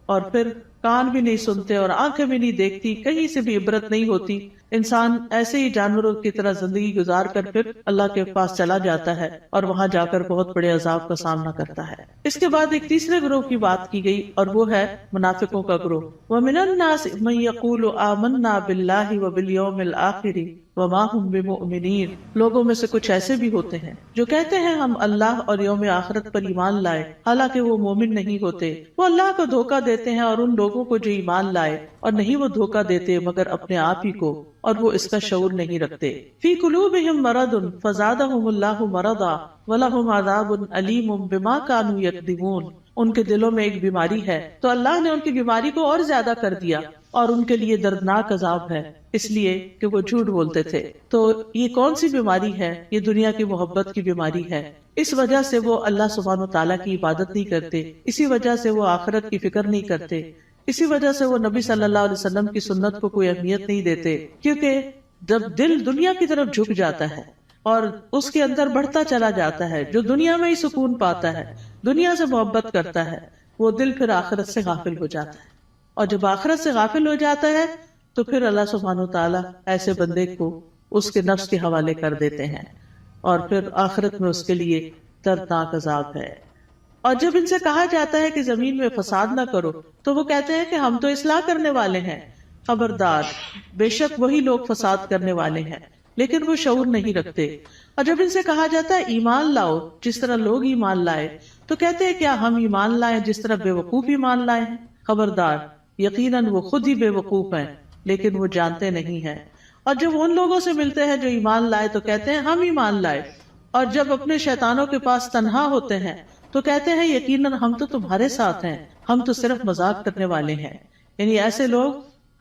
[SPEAKER 1] اور پھر کان بھی نہیں سنتے اور آنکھیں بھی نہیں دیکھتی، کہیں سے بھی عبرت نہیں ہوتی. انسان ایسے ہی جانوروں کی طرح زندگی گزار کر پھر اللہ کے پاس چلا جاتا ہے اور وہاں جا کر بہت بڑے عذاب کا سامنا کرتا ہے. اس کے بعد ایک تیسرے گروہ کی بات کی گئی اور وہ ہے منافقوں کا گروہ. وَمِنَ النَّاسِ مَن يَقُولُ آمَنَّا بِاللَّهِ وَبِالْيَوْمِ الْآخِرِ وَمَا هُمْ بِمُؤْمِنِينَ. لوگوں میں سے کچھ ایسے بھی ہوتے ہیں جو کہتے ہیں ہم اللہ اور یوم آخرت پر ایمان لائے، حالانکہ وہ مومن نہیں ہوتے. وہ اللہ کو دھوکہ دیتے ہیں اور ان لوگوں کو جو ایمان لائے، اور نہیں وہ دھوکہ دیتے مگر اپنے آپ ہی کو، اور وہ اس کا شعور نہیں رکھتے. فی قلوبہم مرض فزادہم اللہ مرضا ولہم عذاب علیم بما کانوا یکذبون. ان کے دلوں میں ایک بیماری ہے تو اللہ نے ان کی بیماری کو اور زیادہ کر دیا اور ان کے لیے دردناک عذاب ہے، اس لیے کہ وہ جھوٹ بولتے تھے. تو یہ کون سی بیماری ہے؟ یہ دنیا کی محبت کی بیماری ہے. اس وجہ سے وہ اللہ سبحانہ وتعالیٰ کی عبادت نہیں کرتے، اسی وجہ سے وہ آخرت کی فکر نہیں کرتے، اسی وجہ سے وہ نبی صلی اللہ علیہ وسلم کی سنت کو کوئی اہمیت نہیں دیتے. کیونکہ جب دل دنیا کی طرف جھک جاتا ہے اور اس کے اندر بڑھتا چلا جاتا ہے، جو دنیا میں ہی سکون پاتا ہے، دنیا سے محبت کرتا ہے، وہ دل پھر آخرت سے غافل ہو جاتا ہے. اور جب آخرت سے غافل ہو جاتا ہے تو پھر اللہ سبحانہ وتعالیٰ ایسے بندے کو اس کے نفس کے حوالے کر دیتے ہیں اور پھر آخرت میں اس کے لیے دردناک عذاب ہے. اور جب ان سے کہا جاتا ہے کہ زمین میں فساد نہ کرو تو وہ کہتے ہیں کہ ہم تو اصلاح کرنے والے ہیں. خبردار، بے شک وہی لوگ فساد کرنے والے ہیں لیکن وہ شعور نہیں رکھتے. اور جب ان سے کہا جاتا ہے ایمان لاؤ جس طرح لوگ ایمان لائے، تو کہتے ہیں کیا ہم ایمان لائیں جس طرح بے وقوف ایمان لائے ہیں؟ خبردار، یقیناً وہ خود ہی بے وقوف ہیں لیکن وہ جانتے نہیں ہیں. اور جب ان لوگوں سے ملتے ہیں جو ایمان لائے تو کہتے ہیں ہم ایمان لائے، اور جب اپنے شیطانوں کے پاس تنہا ہوتے ہیں تو کہتے ہیں یقیناً ہم تو تمہارے ساتھ ہیں، ہم تو صرف مذاق کرنے والے ہیں. یعنی ایسے لوگ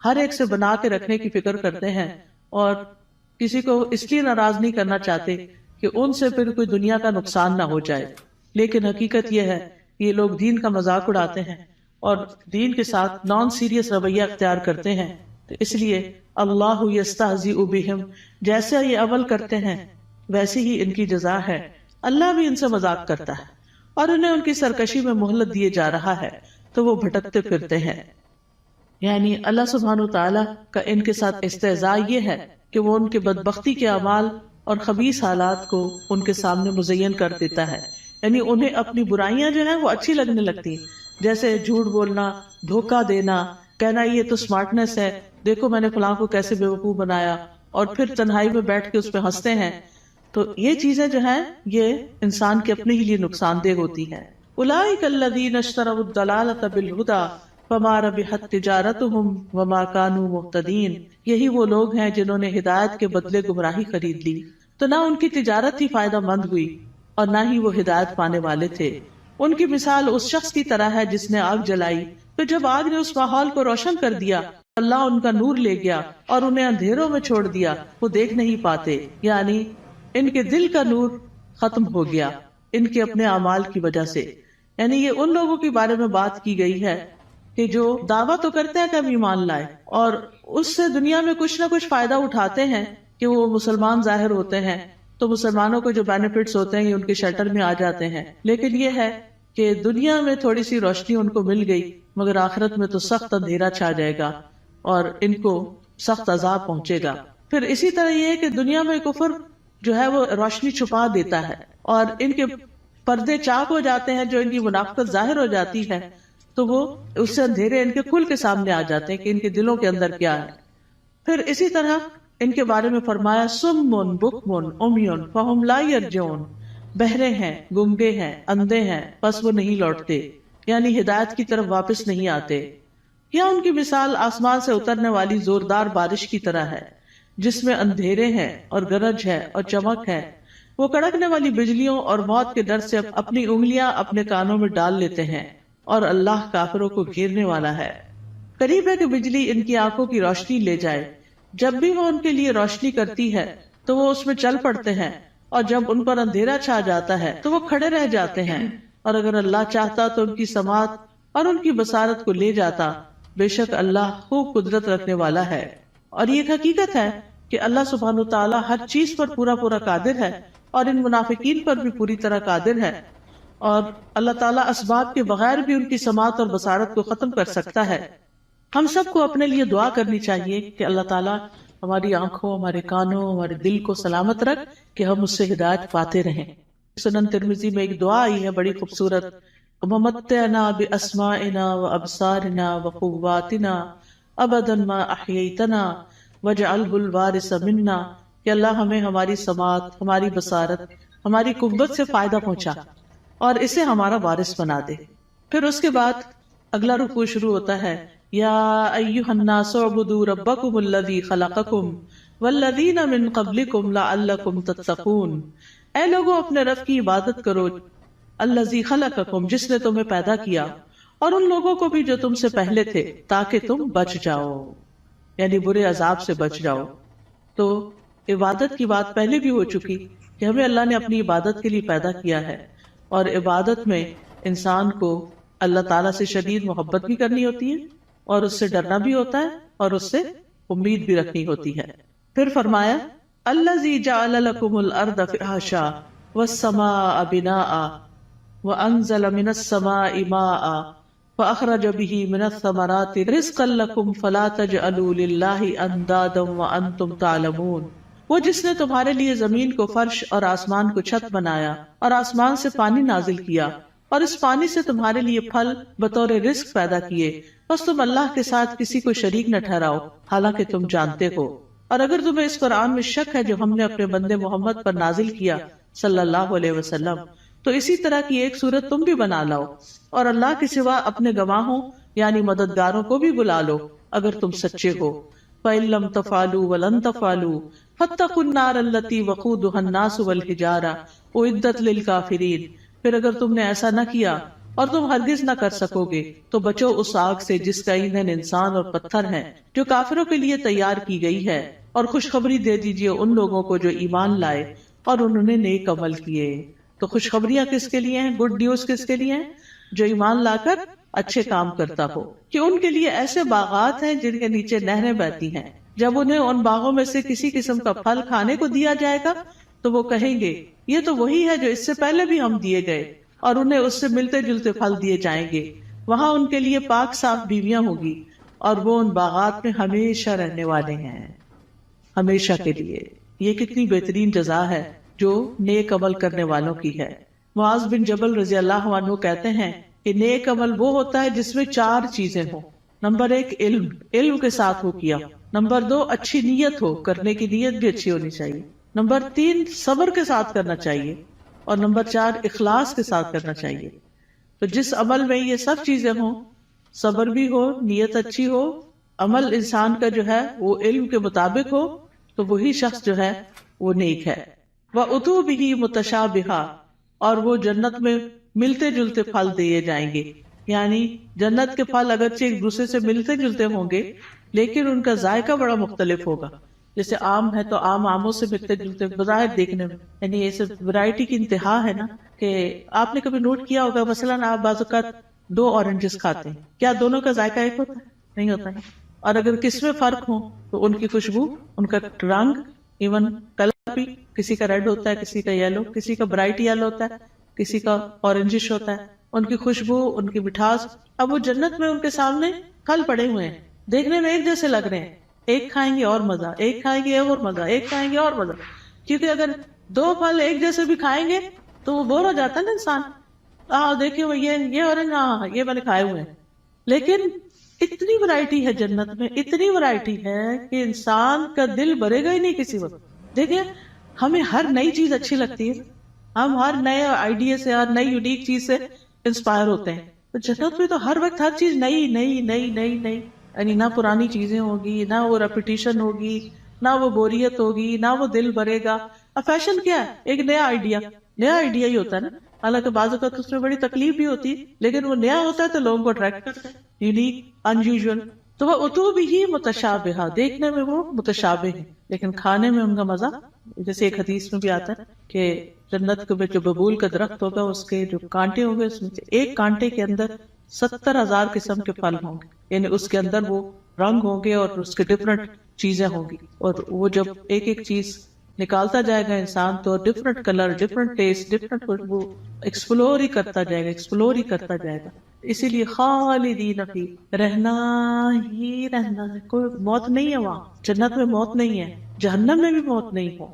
[SPEAKER 1] ہر ایک سے بنا کے رکھنے کی فکر کرتے ہیں اور کسی کو اس لیے ناراض نہیں کرنا چاہتے کہ ان سے پھر کوئی دنیا کا نقصان نہ ہو جائے. لیکن حقیقت یہ ہے کہ یہ لوگ دین کا مذاق اڑاتے ہیں اور دین کے ساتھ نان سیریس رویہ اختیار کرتے ہیں. تو اس لیے اللہ یستہزئ بہم، جیسے یہ عمل کرتے ہیں ویسی ہی ان کی جزا ہے. اللہ بھی ان سے مذاق کرتا ہے اور انہیں ان کی سرکشی میں مہلت دیے جا رہا ہے تو وہ بھٹکتے پھرتے ہیں. یعنی اللہ سبحانہ وتعالی کا ان کے ساتھ استہزاء یہ ہے کہ وہ ان کے بدبختی کے اعمال اور خبیث حالات کو ان کے سامنے مزین کر دیتا ہے. یعنی انہیں اپنی برائیاں جو ہیں وہ اچھی لگنے لگتی ہیں، جیسے جھوٹ بولنا، دھوکہ دینا، کہنا یہ تو سمارٹنس ہے، دیکھو میں نے فلاں کو کیسے بیوقوف بنایا، اور پھر تنہائی میں بیٹھ کے اس پہ ہنستے ہیں. تو یہ چیزیں جو ہیں یہ انسان کے اپنے ہی لیے نقصان دہ ہوتی ہیں. اولئک الذین اشتروا الضلالۃ بالہدی فما ربحت تجارتہم وما کانوا مہتدین. یہی وہ لوگ ہیں جنہوں نے ہدایت کے بدلے گمراہی خرید لی، تو نہ ان کی تجارت ہی فائدہ مند ہوئی اور نہ ہی وہ ہدایت پانے والے تھے. ان کی مثال اس شخص کی طرح ہے جس نے آگ جلائی، تو جب آگ نے اس ماحول کو روشن کر دیا اللہ ان کا نور لے گیا اور انہیں اندھیروں میں چھوڑ دیا، وہ دیکھ نہیں پاتے. یعنی ان کے دل کا نور ختم ہو گیا ان کے اپنے اعمال کی وجہ سے. یعنی یہ ان لوگوں کے بارے میں بات کی گئی ہے کہ جو دعویٰ تو کرتے ہیں کہ ہم ایمان لائے اور اس سے دنیا میں کچھ نہ کچھ فائدہ اٹھاتے ہیں کہ وہ مسلمان ظاہر ہوتے ہیں تو مسلمانوں کو جو بینیفٹس ہوتے ہیں یہ ان کے شٹر میں آ جاتے ہیں. لیکن یہ ہے کہ دنیا میں تھوڑی سی روشنی ان کو مل گئی مگر آخرت میں تو سخت اندھیرا چھا جائے گا اور ان کو سخت عذاب پہنچے گا. پھر اسی طرح یہ ہے کہ دنیا میں کفر جو ہے وہ روشنی چھپا دیتا ہے اور ان کے پردے چاک ہو جاتے ہیں، جو ان کی منافقت ظاہر ہو جاتی ہے تو وہ اس سے اندھیرے ان کے کھل کے سامنے آ جاتے ہیں کہ ان کے دلوں کے اندر کیا ہے. پھر اسی طرح ان کے بارے میں فرمایا سم بکم عمی فہم لا یرجعون، بہرے ہیں، گنگے ہیں، اندھے ہیں، بس وہ نہیں لوٹتے، یعنی ہدایت کی طرف واپس نہیں آتے. یا ان کی مثال آسمان سے اترنے والی زوردار بارش کی طرح ہے جس میں اندھیرے ہیں اور گرج ہے اور چمک ہے. وہ کڑکنے والی بجلیوں اور موت کے ڈر سے اپنی انگلیاں اپنے کانوں میں ڈال لیتے ہیں اور اللہ کافروں کو گھیرنے والا ہے. قریب ہے کہ بجلی ان کی آنکھوں کی روشنی لے جائے، جب بھی وہ ان کے لیے روشنی کرتی ہے تو وہ اس میں چل پڑتے ہیں، اور جب ان پر اندھیرا چھا جاتا ہے تو وہ کھڑے رہ جاتے ہیں. اور اگر اللہ چاہتا تو ان کی سماعت اور ان کی بصارت کو لے جاتا، بے شک اللہ خوب قدرت رکھنے والا ہے. اور یہ ایک حقیقت ہے کہ اللہ سبحانہ تعالیٰ ہر چیز پر پورا قادر ہے اور ان منافقین پر بھی پوری طرح قادر ہے، اور اللہ تعالیٰ اسباب کے بغیر بھی ان کی سماعت اور بصارت کو ختم کر سکتا ہے. ہم سب کو اپنے لیے دعا کرنی چاہیے کہ اللہ تعالیٰ ہماری آنکھوں، ہمارے کانوں، ہمارے دل کو سلامت رکھ کہ ہم اس سے ہدایت پاتے رہیں. سنن ترمذی میں ایک دعا آئی ہے بڑی خوبصورت، وَمَتِّعْنَا بِأَسْمَاعِنَا وَأَبْصَارِنَا وَقُوَّاتِنَا أَبَدًا مَا أَحْيَيْتَنَا وَاجْعَلْهُ الْوَارِثَ مِنَّا، کہ اللہ ہمیں ہماری سماعت، ہماری بصارت، ہماری قوت سے فائدہ پہنچا اور اسے ہمارا وارث بنا دے. پھر اس کے بعد اگلا رکوع شروع ہوتا ہے، یا ایھا الناس اعبدوا ربکم الذی خلقکم والذین من قبلکم لعلکم تتقون. اے لوگوں اپنے رب کی عبادت کرو، الذی خلقکم جس نے تمہیں پیدا کیا، اور ان لوگوں کو بھی جو تم سے پہلے تھے، تاکہ تم بچ جاؤ، یعنی برے عذاب سے بچ جاؤ. تو عبادت کی بات پہلے بھی ہو چکی کہ ہمیں اللہ نے اپنی عبادت کے لیے پیدا کیا ہے، اور عبادت میں انسان کو اللہ تعالیٰ سے شدید محبت بھی کرنی ہوتی ہے اور اس سے ڈرنا بھی ہوتا ہے اور اس سے امید بھی رکھنی ہوتی ہے. پھر فرمایا الذی جعل لکم الارض فراشا والسماء بناء وانزل من السماء ماء فاخرج به من الثمرات رزقا لکم فلا تجعلوا للہ اندادا وانتم تعلمون. وہ جس نے تمہارے لیے زمین کو فرش اور آسمان کو چھت بنایا اور آسمان سے پانی نازل کیا اور اس پانی سے تمہارے لیے پھل بطور رزق پیدا کیے، بس تم اللہ کے ساتھ کسی کو شریک نہ ٹھہراؤ حالانکہ تم جانتے ہو. اور اگر تمہیں اس قرآن میں شک ہے جو ہم نے اپنے بندے محمد پر نازل کیا صلی اللہ علیہ وسلم، تو اسی طرح کی ایک صورت تم بھی بنا لاؤ، اور اللہ کے سوا اپنے گواہوں یعنی مددگاروں کو بھی بلا لو اگر تم سچے ہو۔ فَإِن لَّمْ تَفْعَلُوا وَلَن تَفْعَلُوا فَاتَّقُوا النَّارَ الَّتِي وَقُودُهَا النَّاسُ وَالْحِجَارَةُ أُعِدَّتْ لِلْكَافِرِينَ، پھر اگر تم نے ایسا نہ کیا اور تم ہرگز نہ کر سکو گے تو بچو اس آگ سے جس کا ایندھن انسان اور پتھر ہے، جو کافروں کے لیے تیار کی گئی ہے، اور خوشخبری دے دیجئے ان لوگوں کو جو ایمان لائے اور انہوں نے نیک عمل کیے۔ تو خوشخبریاں کس کے لیے ہیں؟ گڈ نیوز کس کے لیے ہیں؟ جو ایمان لا کر اچھے کام کرتا ہو، کہ ان کے لیے ایسے باغات ہیں جن کے نیچے نہریں بہتی ہیں، جب انہیں ان باغوں میں سے کسی قسم کا پھل کھانے کو دیا جائے گا تو وہ کہیں گے یہ تو وہی ہے جو اس سے پہلے بھی ہم دیے گئے، اور انہیں اس سے ملتے جلتے پھل دیے جائیں گے۔ وہاں ان کے لیے پاک صاف بیویاں ہوگی، اور وہ ان باغات میں ہمیشہ رہنے والے ہیں، ہمیشہ کے لیے۔ یہ کتنی بہترین جزا ہے جو نیک عمل کرنے والوں کی ہے۔ معاذ بن جبل رضی اللہ عنہ کہتے ہیں کہ نیک عمل وہ ہوتا ہے جس میں 4 چیزیں ہوں۔ نمبر 1 علم کے ساتھ ہو کیا۔ نمبر 2 اچھی نیت ہو، کرنے کی نیت بھی اچھی ہونی چاہیے۔ نمبر 3 صبر کے ساتھ کرنا چاہیے، اور نمبر 4 اخلاص کے ساتھ کرنا چاہیے۔ تو جس عمل میں یہ سب چیزیں ہوں، صبر بھی ہو، نیت اچھی ہو، عمل انسان کا جو ہے وہ علم کے مطابق ہو، تو وہی شخص جو ہے وہ نیک ہے۔ وَأُتُوا بِهِ مُتَشَابِهًا، اور وہ جنت میں ملتے جلتے پھل دیے جائیں گے، یعنی جنت کے پھل اگرچہ ایک دوسرے سے ملتے جلتے ہوں گے لیکن ان کا ذائقہ بڑا مختلف ہوگا۔ جیسے آم ہے تو آموں سے ملتے جلتے بظاہر دیکھنے میں، یعنی یہ سب ورائٹی کی انتہا ہے نا، کہ آپ نے کبھی نوٹ کیا ہوگا مثلاً آپ بعض اوقات 2 اورنجز کھاتے ہیں، کیا دونوں کا ذائقہ ایک ہوتا ہے؟ نہیں ہوتا ہے۔ اور اگر کس میں فرق ہو تو ان کی خوشبو، ان کا رنگ، ایون کلر بھی، کسی کا ریڈ ہوتا ہے، کسی کا یلو، کسی کا برائٹ یلو ہوتا ہے، کسی کا اورنجش ہوتا ہے، ان کی خوشبو، ان کی مٹھاس۔ اب وہ جنت میں ان کے سامنے پھل پڑے ہوئے ہیں، دیکھنے میں ایک جیسے لگ رہے ہیں، ایک کھائیں گے اور مزہ، ایک کھائیں گے اور مزہ، ایک کھائیں گے اور مزہ، کیونکہ اگر 2 پھل ایک جیسے بھی کھائیں گے تو وہ بور ہو جاتا ہے نا انسان، دیکھیں وہ یہ اورنج، ہاں یہ میں نے کھائے ہوئے ہیں۔ لیکن اتنی ورائٹی ہے جنت میں، اتنی ورائٹی ہے کہ انسان کا دل بھرے گا ہی نہیں کسی وقت۔ دیکھیں ہمیں ہر نئی چیز اچھی لگتی ہے، ہم ہر نئے آئیڈیا سے، ہر نئی یونیک چیز سے انسپائر ہوتے ہیں، تو جنت میں تو ہر وقت ہر چیز نئی نئی نئی نئی نئی، یعنی نہ پرانی چیزیں ہوگی، نہ وہ ریپیٹیشن ہوگی، نہ وہ بوریت ہوگی، نہ وہ دل بھرے گا۔ اب فیشن کیا ہے؟ ایک نیا آئیڈیا ہی ہوتا ہے نا، حالانکہ بعض اوقات اس میں بڑی تکلیف بھی ہوتی ہے، لیکن وہ نیا ہوتا ہے تو لوگوں کو اٹریکٹ کرتا ہے، یونیک، ان یوزول۔ تو وہ اتو بھی متشابہہ، دیکھنے میں وہ متشابہ ہیں لیکن کھانے میں ان کا مزہ، جیسے ایک حدیث میں بھی آتا ہے کہ جنت کے جو ببول کا درخت ہوگا اس کے جو کانٹے ہوں گے، اس میں سے ایک کانٹے کے اندر 70,000 قسم کے پھل ہوں گے، یعنی اس کے اندر وہ رنگ ہوں گے اور اس کے ڈفرنٹ چیزیں ہوں گی، اور وہ جب ایک ایک چیز نکالتا جائے گا انسان تو different colour, different test, different خوشبو، ایکسپلور ہی کرتا جائے گا، ایکسپلور ہی کرتا جائے گا۔ اسی لیے خالدین فی، رہنا ہی رہنا ہے، کوئی موت نہیں ہے وہاں، جنت میں موت نہیں ہے، جہنم میں بھی موت نہیں ہے۔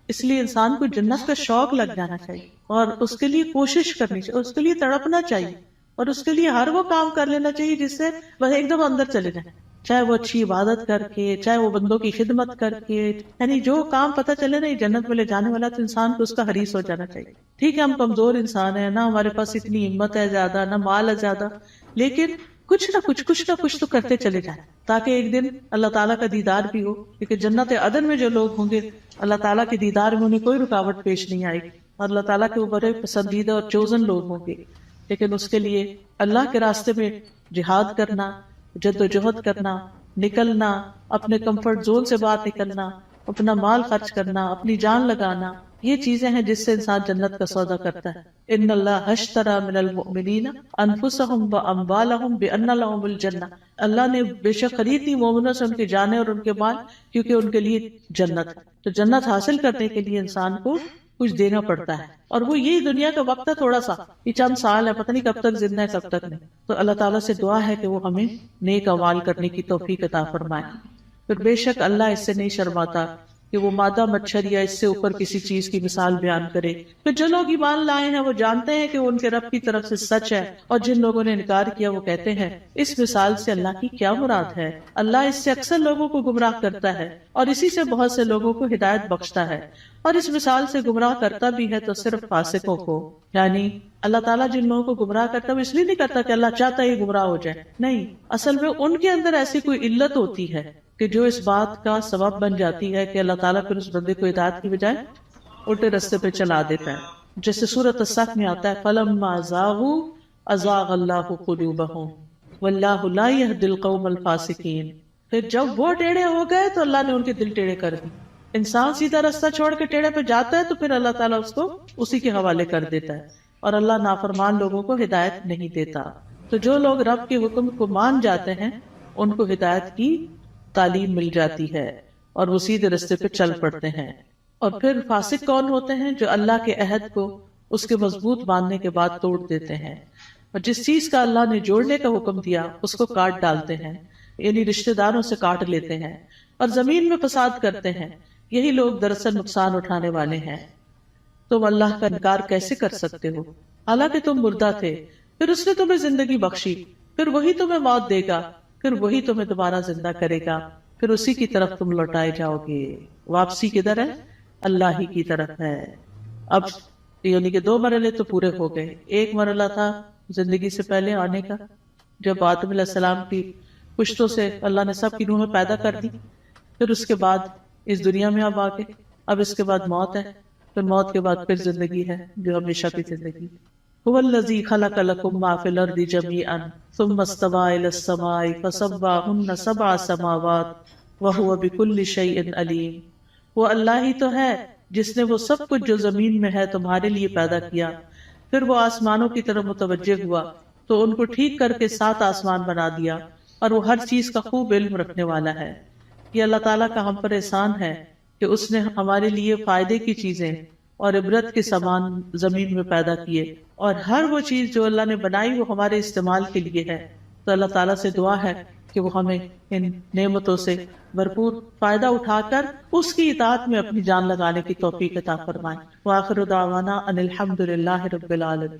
[SPEAKER 1] اس لیے انسان کو جنت کا شوق لگ جانا چاہیے اور اس کے لیے کوشش کرنی چاہیے، اس کے لیے تڑپنا چاہیے، اور اس کے لیے ہر وہ کام کر لینا چاہیے جس سے وہ ایک دم اندر چلے جائیں، چاہے وہ اچھی عبادت کر کے، چاہے وہ بندوں کی خدمت کر کے، یعنی جو کام پتہ چلے نا یہ جنت میں لے جانے والا، تو انسان کو اس کا حریص ہو جانا چاہیے۔ ٹھیک ہے ہم کمزور انسان ہیں، نہ ہمارے پاس اتنی ہمت ہے زیادہ، نہ مال ہے زیادہ، لیکن کچھ نہ کچھ تو کرتے چلے جائیں تاکہ ایک دن اللہ تعالیٰ کا دیدار بھی ہو، کیونکہ جنت عدن میں جو لوگ ہوں گے اللہ تعالیٰ کے دیدار میں انہیں کوئی رکاوٹ پیش نہیں آئے گی، اور اللہ تعالیٰ کے وہ بڑے پسندیدہ اور چوزن لوگ ہوں گے۔ لیکن اس کے لیے اللہ کے راستے میں جہاد کرنا، جد و جہد کرنا، نکلنا، اپنے کمفرٹ زون سے باہر نکلنا، اپنا مال خرچ کرنا، اپنی جان لگانا، یہ چیزیں ہیں جس سے انسان جنت کا سودا کرتا ہے۔ ان اللہ اشتری من المؤمنین انفسهم واموالهم بان لهم الجنہ، اللہ نے بے شک خرید لی مومنوں سے ان کی جانیں اور ان کے مال، کیونکہ ان کے لیے جنت ہے۔ تو جنت حاصل کرنے کے لیے انسان کو کچھ دینا پڑتا ہے، اور وہ یہی دنیا کا وقت ہے، تھوڑا سا، یہ چند سال ہے، پتہ نہیں کب تک زندہ ہے کب تک نہیں۔ تو اللہ تعالیٰ سے دعا ہے کہ وہ ہمیں نیک اعمال کرنے کی توفیق عطا فرمائے۔ پھر بے شک اللہ اس سے نہیں شرماتا کہ وہ مادہ مچھر یا اس سے اوپر کسی چیز کی مثال بیان کرے. پھر جو لوگ ایمان لائے ہیں وہ جانتے ہیں کہ وہ ان کے رب کی طرف سے سچ ہے، اور جن لوگوں نے انکار کیا وہ کہتے ہیں اس مثال سے اللہ کی کیا مراد ہے. اللہ اس سے اکثر لوگوں کو گمراہ کرتا ہے اور اسی سے بہت سے لوگوں کو ہدایت بخشتا ہے، اور اس مثال سے گمراہ کرتا بھی ہے تو صرف فاسقوں کو. یعنی اللہ تعالیٰ جن لوگوں کو گمراہ کرتا ہے وہ اس لیے نہیں کرتا کہ اللہ چاہتا ہے گمراہ ہو جائے، نہیں، اصل میں ان کے اندر ایسی کوئی علت ہوتی ہے کہ جو اس بات کا سبب بن جاتی ہے کہ اللہ تعالیٰ پھر اس بندے کو ہدایت کی بجائے الٹے رستے پہ چلا دیتا ہے. جیسے سورۃ الصف میں آتا ہے فَلَمَّا زَاغُوا أَزَاغَ اللَّهُ قُلُوبَهُمْ وَاللَّهُ لَا يَهْدِي الْقَوْمَ الْفَاسِقِينَ. پھر جب وہ ٹیڑھے ہو گئے تو اللہ نے ان کے دل ٹیڑھے کر دی. انسان سیدھا راستہ چھوڑ کے ٹیڑھے پہ جاتا ہے تو پھر اللہ تعالیٰ اس کو اسی کے حوالے کر دیتا ہے، اور اللہ نافرمان لوگوں کو ہدایت نہیں دیتا. تو جو لوگ رب کے حکم کو مان جاتے ہیں ان کو ہدایت کی تعلیم مل جاتی ہے اور وہ سیدھے رستے پہ چل پڑتے ہیں. اور پھر فاسق کون ہوتے ہیں؟ جو اللہ کے عہد کو اس کے مضبوط ماننے کے بعد توڑ دیتے ہیں، اور جس چیز کا اللہ نے جوڑنے کا حکم دیا اس کو کاٹ ڈالتے ہیں، یعنی رشتہ داروں سے کاٹ لیتے ہیں اور زمین میں فساد کرتے ہیں. یہی لوگ دراصل نقصان اٹھانے والے ہیں. تم اللہ کا انکار کیسے کر سکتے ہو حالانکہ تم مردہ تھے، پھر اس نے تمہیں زندگی بخشی، پھر وہی تمہیں موت دے گا، پھر وہی تمہیں دوبارہ زندہ کرے گا، پھر اسی کی طرف تم لوٹائے جاؤ گے. واپسی کدھر ہے؟ اللہ ہی کی طرف ہے. اب یعنی کہ 2 مرحلے تو پورے ہو گئے. ایک مرحلہ تھا زندگی سے پہلے آنے کا، جب آدم علیہ السلام کی پشتوں سے اللہ نے سب کی روحیں پیدا کر دی. پھر اس کے بعد اس دنیا میں اب آگے، اب اس کے بعد موت ہے، پھر موت کے بعد پھر زندگی ہے جو ہمیشہ کی زندگی. هو الذی خلق لکم ما فی الارض جمیعا ثم استوى الی السماء فسواہن 7 سماوات وہو بکل شیء علیم. وہ اللہ ہی تو ہے جس نے وہ سب کچھ جو زمین میں ہے تمہارے لیے پیدا کیا، پھر وہ آسمانوں کی طرف متوجہ ہوا تو ان کو ٹھیک کر کے 7 آسمان بنا دیا، اور وہ ہر چیز کا خوب علم رکھنے والا ہے. یہ اللہ تعالیٰ کا ہم پر احسان ہے کہ اس نے ہمارے لیے فائدے کی چیزیں اور عبرت کے سامان زمین میں پیدا کیے، اور ہر وہ چیز جو اللہ نے بنائی وہ ہمارے استعمال کے لیے ہے. تو اللہ تعالیٰ سے دعا ہے کہ وہ ہمیں ان نعمتوں سے بھرپور فائدہ اٹھا کر اس کی اطاعت میں اپنی جان لگانے کی توفیق عطا فرمائے. وآخر دعوانا ان الحمد للہ رب العالمین.